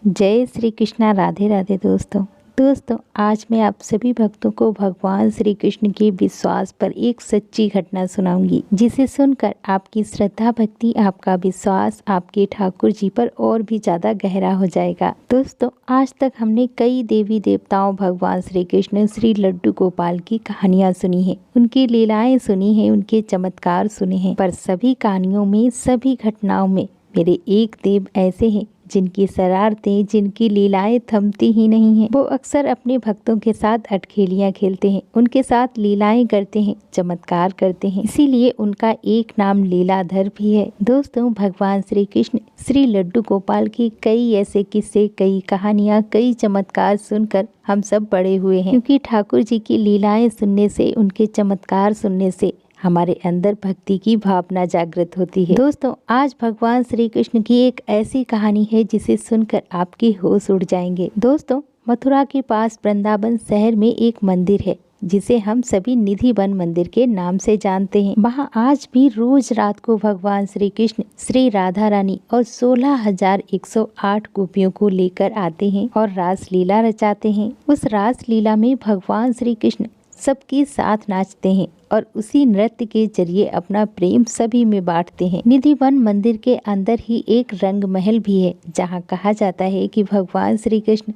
जय श्री कृष्णा। राधे राधे दोस्तों आज मैं आप सभी भक्तों को भगवान श्री कृष्ण के विश्वास पर एक सच्ची घटना सुनाऊंगी, जिसे सुनकर आपकी श्रद्धा भक्ति, आपका विश्वास आपके ठाकुर जी पर और भी ज्यादा गहरा हो जाएगा। दोस्तों आज तक हमने कई देवी देवताओं, भगवान श्री कृष्ण, श्री लड्डू गोपाल की कहानियाँ सुनी है, उनकी लीलाएं सुनी है, उनके चमत्कार सुने हैं, पर सभी कहानियों में, सभी घटनाओं में मेरे एक देव ऐसे हैं जिनकी शरारतें, जिनकी लीलाएं थमती ही नहीं हैं। वो अक्सर अपने भक्तों के साथ अटखेलियां खेलते हैं, उनके साथ लीलाएं करते हैं, चमत्कार करते हैं, इसीलिए उनका एक नाम लीलाधर भी है। दोस्तों भगवान श्री कृष्ण, श्री लड्डू गोपाल की कई ऐसे किस्से, कई कहानियां, कई चमत्कार सुनकर हम सब बड़े हुए हैं, क्योंकि ठाकुर जी की लीलाएं सुनने से, उनके चमत्कार सुनने से हमारे अंदर भक्ति की भावना जागृत होती है। दोस्तों आज भगवान श्री कृष्ण की एक ऐसी कहानी है जिसे सुनकर आपके होश उड़ जाएंगे। दोस्तों मथुरा के पास वृंदावन शहर में एक मंदिर है जिसे हम सभी निधि वन मंदिर के नाम से जानते हैं। वहाँ आज भी रोज रात को भगवान श्री कृष्ण, श्री राधा रानी और 16,108 गोपियों को लेकर आते हैं और रासलीला रचाते हैं। उस रासलीला में भगवान श्री कृष्ण सबके साथ नाचते हैं और उसी नृत्य के जरिए अपना प्रेम सभी में बांटते हैं। निधि वन मंदिर के अंदर ही एक रंग महल भी है, जहाँ कहा जाता है कि भगवान श्री कृष्ण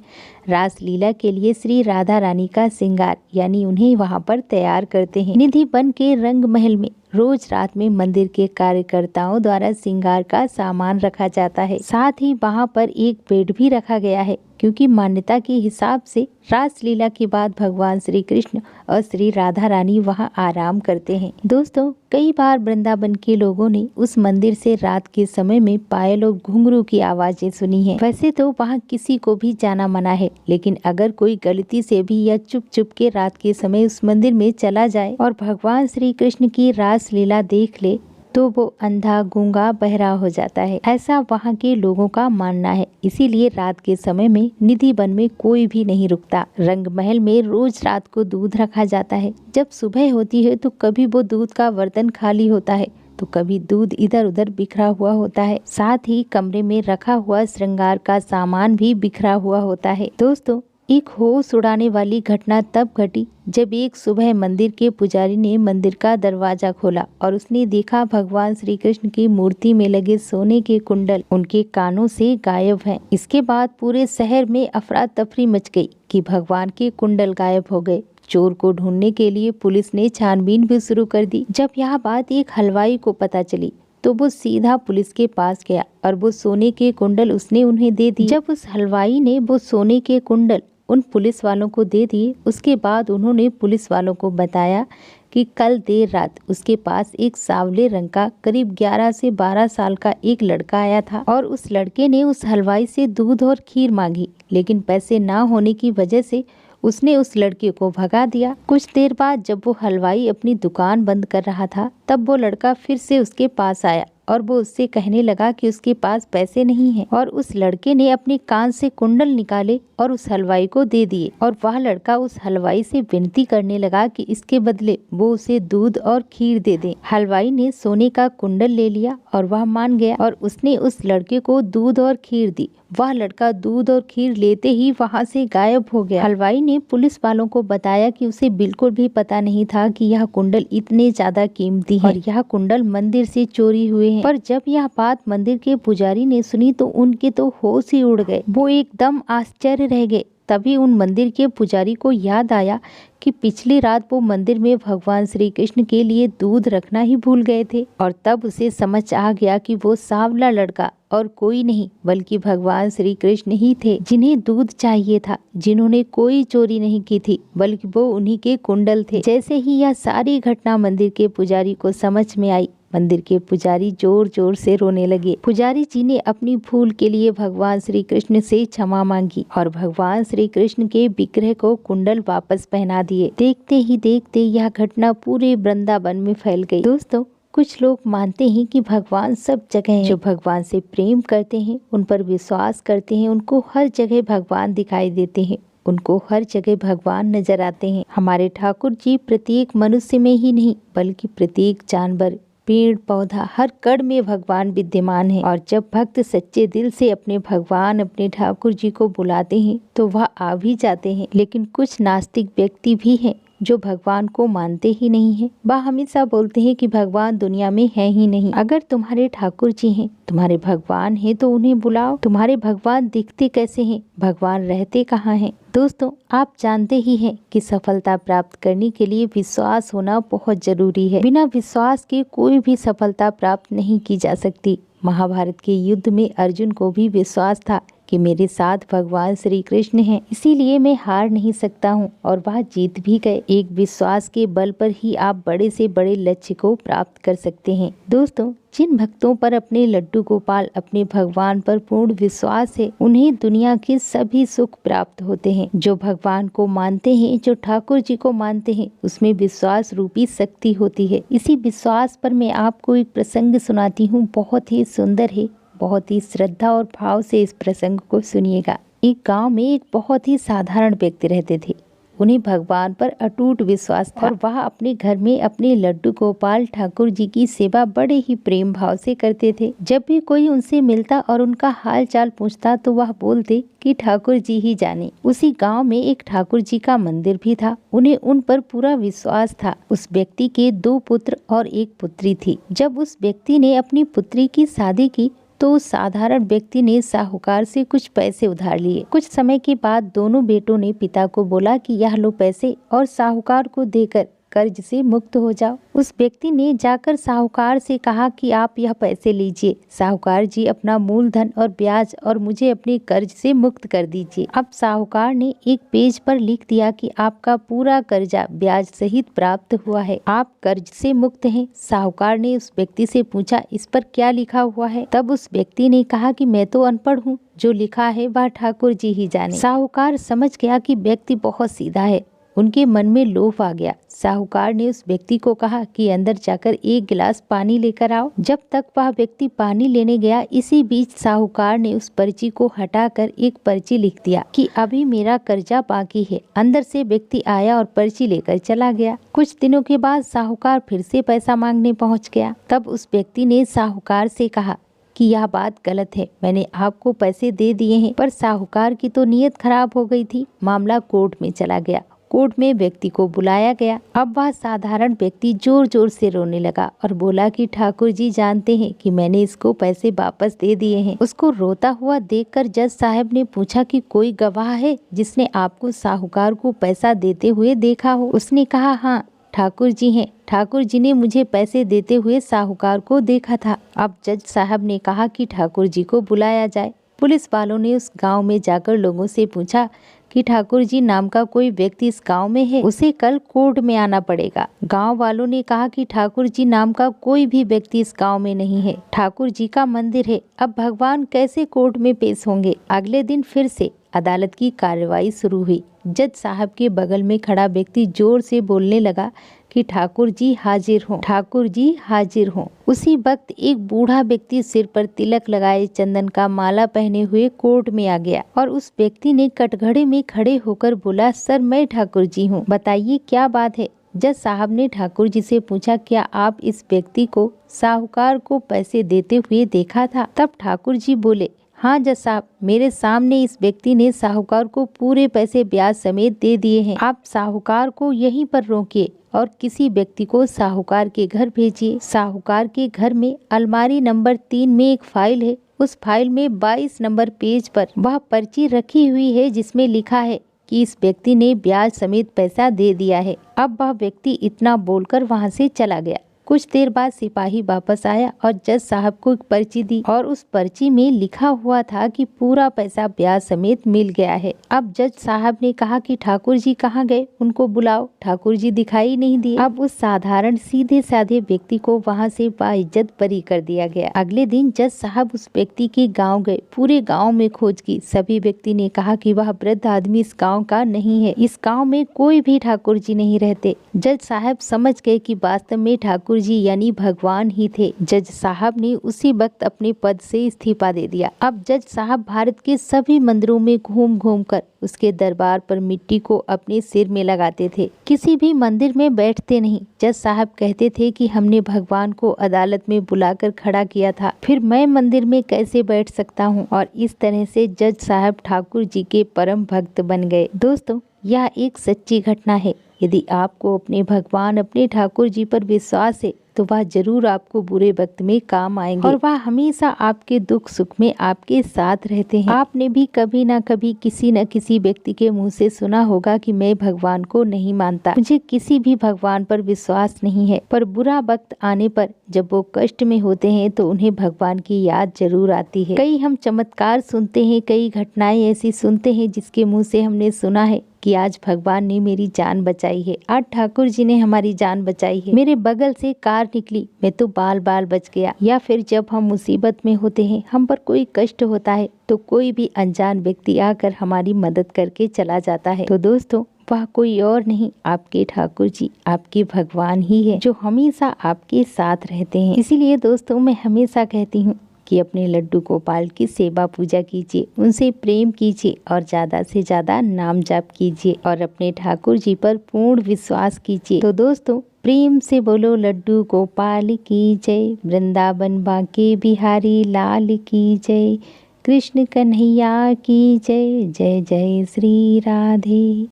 रासलीला के लिए श्री राधा रानी का श्रृंगार यानी उन्हें वहाँ पर तैयार करते हैं। निधि वन के रंग महल में रोज रात में मंदिर के कार्यकर्ताओं द्वारा श्रृंगार का सामान रखा जाता है। साथ ही वहाँ पर एक बेड भी रखा गया है, क्योंकि मान्यता के हिसाब से रासलीला के बाद भगवान श्री कृष्ण और श्री राधा रानी वहाँ आराम करते हैं। दोस्तों कई बार वृंदावन के लोगों ने उस मंदिर से रात के समय में पायल और घुंघरू की आवाजें सुनी है। वैसे तो वहाँ किसी को भी जाना मना है, लेकिन अगर कोई गलती से भी या चुप चुप के रात के समय उस मंदिर में चला जाए और भगवान श्री कृष्ण की रासलीला देख ले तो वो अंधा, गूंगा, बहरा हो जाता है, ऐसा वहाँ के लोगों का मानना है। इसीलिए रात के समय में निधि वन में कोई भी नहीं रुकता। रंग महल में रोज रात को दूध रखा जाता है। जब सुबह होती है तो कभी वो दूध का बर्तन खाली होता है तो कभी दूध इधर उधर बिखरा हुआ होता है। साथ ही कमरे में रखा हुआ श्रृंगार का सामान भी बिखरा हुआ होता है। दोस्तों एक होश उड़ाने वाली घटना तब घटी जब एक सुबह मंदिर के पुजारी ने मंदिर का दरवाजा खोला और उसने देखा भगवान श्री कृष्ण की मूर्ति में लगे सोने के कुंडल उनके कानों से गायब हैं। इसके बाद पूरे शहर में अफरा तफरी मच गई कि भगवान के कुंडल गायब हो गए। चोर को ढूंढने के लिए पुलिस ने छानबीन भी शुरू कर दी। जब यह बात एक हलवाई को पता चली तो वो सीधा पुलिस के पास गया और वो सोने के कुंडल उसने उन्हें दे दिए। जब उस हलवाई ने वो सोने के कुंडल उन पुलिस वालों को दे दिए, उसके बाद उन्होंने पुलिस वालों को बताया कि कल देर रात उसके पास एक सांवले रंग का करीब 11 से 12 साल का एक लड़का आया था और उस लड़के ने उस हलवाई से दूध और खीर मांगी, लेकिन पैसे ना होने की वजह से उसने उस लड़के को भगा दिया। कुछ देर बाद जब वो हलवाई अपनी दुकान बंद कर रहा था, तब वो लड़का फिर से उसके पास आया और वो उससे कहने लगा कि उसके पास पैसे नहीं हैं और उस लड़के ने अपने कान से कुंडल निकाले और उस हलवाई को दे दिए और वह लड़का उस हलवाई से विनती करने लगा कि इसके बदले वो उसे दूध और खीर दे दे। हलवाई ने सोने का कुंडल ले लिया और वह मान गया और उसने उस लड़के को दूध और खीर दी। वह लड़का दूध और खीर लेते ही वहाँ से गायब हो गया। हलवाई ने पुलिस वालों को बताया कि उसे बिल्कुल भी पता नहीं था कि यह कुंडल इतने ज्यादा कीमती है और यह कुंडल मंदिर से चोरी हुए हैं। पर जब यह बात मंदिर के पुजारी ने सुनी तो उनके तो होश ही उड़ गए। वो एकदम आश्चर्य रह गए। तभी उन मंदिर के पुजारी को याद आया कि पिछली रात वो मंदिर में भगवान श्री कृष्ण के लिए दूध रखना ही भूल गए थे और तब उसे समझ आ गया कि वो सांवला लड़का और कोई नहीं बल्कि भगवान श्री कृष्ण ही थे, जिन्हें दूध चाहिए था, जिन्होंने कोई चोरी नहीं की थी बल्कि वो उन्हीं के कुंडल थे। जैसे ही यह सारी घटना मंदिर के पुजारी को समझ में आई, मंदिर के पुजारी जोर जोर से रोने लगे। पुजारी जी ने अपनी भूल के लिए भगवान श्री कृष्ण से क्षमा मांगी और भगवान श्री कृष्ण के विग्रह को कुंडल वापस पहना दिए। देखते ही देखते यह घटना पूरे वृंदावन में फैल गई। दोस्तों कुछ लोग मानते हैं कि भगवान सब जगह हैं। जो भगवान से प्रेम करते हैं, उन पर विश्वास करते हैं, उनको हर जगह भगवान दिखाई देते हैं, उनको हर जगह भगवान नजर आते हैं। हमारे ठाकुर जी प्रत्येक मनुष्य में ही नहीं बल्कि प्रत्येक जानवर, पेड़ पौधा हर कण में भगवान विद्यमान है और जब भक्त सच्चे दिल से अपने भगवान अपने ठाकुर जी को बुलाते हैं तो वह आ भी जाते हैं। लेकिन कुछ नास्तिक व्यक्ति भी हैं जो भगवान को मानते ही नहीं है। वह हमेशा बोलते हैं कि भगवान दुनिया में है ही नहीं। अगर तुम्हारे ठाकुर जी हैं, तुम्हारे भगवान हैं तो उन्हें बुलाओ। तुम्हारे भगवान दिखते कैसे हैं, भगवान रहते कहाँ हैं? दोस्तों, आप जानते ही हैं कि सफलता प्राप्त करने के लिए विश्वास होना बहुत जरूरी है। बिना विश्वास के कोई भी सफलता प्राप्त नहीं की जा सकती। महाभारत के युद्ध में अर्जुन को भी विश्वास था कि मेरे साथ भगवान श्री कृष्ण हैं, इसीलिए मैं हार नहीं सकता हूँ, और वह जीत भी गए। एक विश्वास के बल पर ही आप बड़े से बड़े लक्ष्य को प्राप्त कर सकते हैं। दोस्तों, जिन भक्तों पर अपने लड्डू गोपाल अपने भगवान पर पूर्ण विश्वास है, उन्हें दुनिया के सभी सुख प्राप्त होते हैं। जो भगवान को मानते हैं, जो ठाकुर जी को मानते हैं, उसमें विश्वास रूपी शक्ति होती है। इसी विश्वास पर मैं आपको एक प्रसंग सुनाती हूँ, बहुत ही सुंदर है। बहुत ही श्रद्धा और भाव से इस प्रसंग को सुनिएगा। एक गांव में एक बहुत ही साधारण व्यक्ति रहते थे। उन्हें भगवान पर अटूट विश्वास था और वह अपने घर में अपने लड्डू गोपाल ठाकुर जी की सेवा बड़े ही प्रेम भाव से करते थे। जब भी कोई उनसे मिलता और उनका हाल चाल पूछता तो वह बोलते कि ठाकुर जी ही जाने। उसी गांव में एक ठाकुर जी का मंदिर भी था। उन्हें उन पर पूरा विश्वास था। उस व्यक्ति के 2 पुत्र और 1 पुत्री थी। जब उस व्यक्ति ने अपनी पुत्री की शादी की तो उस साधारण व्यक्ति ने साहूकार से कुछ पैसे उधार लिए। कुछ समय के बाद दोनों बेटों ने पिता को बोला कि यह लो पैसे और साहूकार को देकर कर्ज से मुक्त हो जाओ। उस व्यक्ति ने जाकर साहूकार से कहा कि आप यह पैसे लीजिए, साहूकार जी अपना मूलधन और ब्याज और मुझे अपने कर्ज से मुक्त कर दीजिए। अब साहूकार ने एक पेज पर लिख दिया कि आपका पूरा कर्जा ब्याज सहित प्राप्त हुआ है, आप कर्ज से मुक्त हैं। साहूकार ने उस व्यक्ति से पूछा, इस पर क्या लिखा हुआ है? तब उस व्यक्ति ने कहा कि मैं तो अनपढ़ हूँ, जो लिखा है वह ठाकुर जी ही जाने। साहूकार समझ गया कि व्यक्ति बहुत सीधा है। उनके मन में लोभ आ गया। साहूकार ने उस व्यक्ति को कहा कि अंदर जाकर 1 गिलास पानी लेकर आओ। जब तक वह व्यक्ति पानी लेने गया, इसी बीच साहूकार ने उस पर्ची को हटाकर एक पर्ची लिख दिया कि अभी मेरा कर्जा बाकी है। अंदर से व्यक्ति आया और पर्ची लेकर चला गया। कुछ दिनों के बाद साहूकार फिर से पैसा मांगने पहुँच गया। तब उस व्यक्ति ने साहूकार से कहा कि यह बात गलत है, मैंने आपको पैसे दे दिए हैं। पर साहूकार की तो नीयत खराब हो गई थी। मामला कोर्ट में चला गया। कोर्ट में व्यक्ति को बुलाया गया। अब वह साधारण व्यक्ति जोर जोर से रोने लगा और बोला कि ठाकुर जी जानते हैं कि मैंने इसको पैसे वापस दे दिए हैं। उसको रोता हुआ देखकर जज साहब ने पूछा कि कोई गवाह है जिसने आपको साहूकार को पैसा देते हुए देखा हो? उसने कहा, हाँ, ठाकुर जी हैं। ठाकुर जी ने मुझे पैसे देते हुए साहूकार को देखा था। अब जज साहब ने कहा कि ठाकुर जी को बुलाया जाए। पुलिस वालों ने उस गांव में जाकर लोगों से पूछा कि ठाकुर जी नाम का कोई व्यक्ति इस गांव में है, उसे कल कोर्ट में आना पड़ेगा। गांव वालों ने कहा कि ठाकुर जी नाम का कोई भी व्यक्ति इस गांव में नहीं है, ठाकुर जी का मंदिर है, अब भगवान कैसे कोर्ट में पेश होंगे। अगले दिन फिर से अदालत की कार्रवाई शुरू हुई। जज साहब के बगल में खड़ा व्यक्ति जोर से बोलने लगा कि ठाकुर जी हाजिर हों, ठाकुर जी हाजिर हों। उसी वक्त एक बूढ़ा व्यक्ति सिर पर तिलक लगाए चंदन का माला पहने हुए कोर्ट में आ गया और उस व्यक्ति ने कटघरे में खड़े होकर बोला, सर मैं ठाकुर जी हूँ, बताइए क्या बात है। जज साहब ने ठाकुर जी से पूछा, क्या आप इस व्यक्ति को साहूकार को पैसे देते हुए देखा था? तब ठाकुर जी बोले, हाँ जज साहब, मेरे सामने इस व्यक्ति ने साहूकार को पूरे पैसे ब्याज समेत दे दिए हैं। आप साहूकार को यहीं पर रोकिए और किसी व्यक्ति को साहूकार के घर भेजिए। साहूकार के घर में अलमारी नंबर 3 में एक फाइल है। उस फाइल में 22 नंबर पेज पर वह पर्ची रखी हुई है जिसमें लिखा है कि इस व्यक्ति ने ब्याज समेत पैसा दे दिया है। अब वह व्यक्ति इतना बोलकर वहां से चला गया। कुछ देर बाद सिपाही वापस आया और जज साहब को एक पर्ची दी और उस पर्ची में लिखा हुआ था कि पूरा पैसा ब्याज समेत मिल गया है। अब जज साहब ने कहा कि ठाकुर जी कहाँ गए, उनको बुलाओ। ठाकुर जी दिखाई नहीं दिए। अब उस साधारण सीधे साधे व्यक्ति को वहां से बाइज्जत बरी कर दिया गया। अगले दिन जज साहब उस व्यक्ति के गाँव गए। पूरे गाँव में खोज की। सभी व्यक्ति ने कहा कि वह वृद्ध आदमी इस गाँव का नहीं है, इस गाँव में कोई भी ठाकुर जी नहीं रहते। जज साहब समझ गए कि वास्तव में ठाकुर ठाकुर जी यानी भगवान ही थे। जज साहब ने उसी वक्त अपने पद से इस्तीफा दे दिया। अब जज साहब भारत के सभी मंदिरों में घूम घूम कर उसके दरबार पर मिट्टी को अपने सिर में लगाते थे। किसी भी मंदिर में बैठते नहीं। जज साहब कहते थे कि हमने भगवान को अदालत में बुलाकर खड़ा किया था, फिर मैं मंदिर में कैसे बैठ सकता हूँ। और इस तरह से जज साहब ठाकुर जी के परम भक्त बन गए। दोस्तों, यह एक सच्ची घटना है। यदि आपको अपने भगवान, अपने ठाकुर जी पर विश्वास है तो वह जरूर आपको बुरे वक्त में काम आएंगे और वह हमेशा आपके दुख सुख में आपके साथ रहते हैं। आपने भी कभी ना कभी किसी न किसी व्यक्ति के मुंह से सुना होगा कि मैं भगवान को नहीं मानता, मुझे किसी भी भगवान पर विश्वास नहीं है। पर बुरा वक्त आने पर जब वो कष्ट में होते हैं तो उन्हें भगवान की याद जरूर आती है। कई हम चमत्कार सुनते हैं, कई घटनाएं ऐसी सुनते हैं जिसके मुँह से हमने सुना है कि आज भगवान ने मेरी जान बचाई है, आज ठाकुर जी ने हमारी जान बचाई है, मेरे बगल से कार निकली, मैं तो बाल बाल बच गया। या फिर जब हम मुसीबत में होते हैं, हम पर कोई कष्ट होता है तो कोई भी अनजान व्यक्ति आकर हमारी मदद करके चला जाता है। तो दोस्तों, वह कोई और नहीं, आपके ठाकुर जी, आपके भगवान ही है जो हमेशा आपके साथ रहते हैं। इसीलिए दोस्तों, मैं हमेशा कहती हूँ कि अपने लड्डू गोपाल की सेवा पूजा कीजिए, उनसे प्रेम कीजिए और ज्यादा से ज्यादा नाम जाप कीजिए और अपने ठाकुर जी पर पूर्ण विश्वास कीजिए। तो दोस्तों, प्रेम से बोलो लड्डू गोपाल की जय, वृंदावन बांके बिहारी लाल की जय, कृष्ण कन्हैया की जय, जय जय श्री राधे।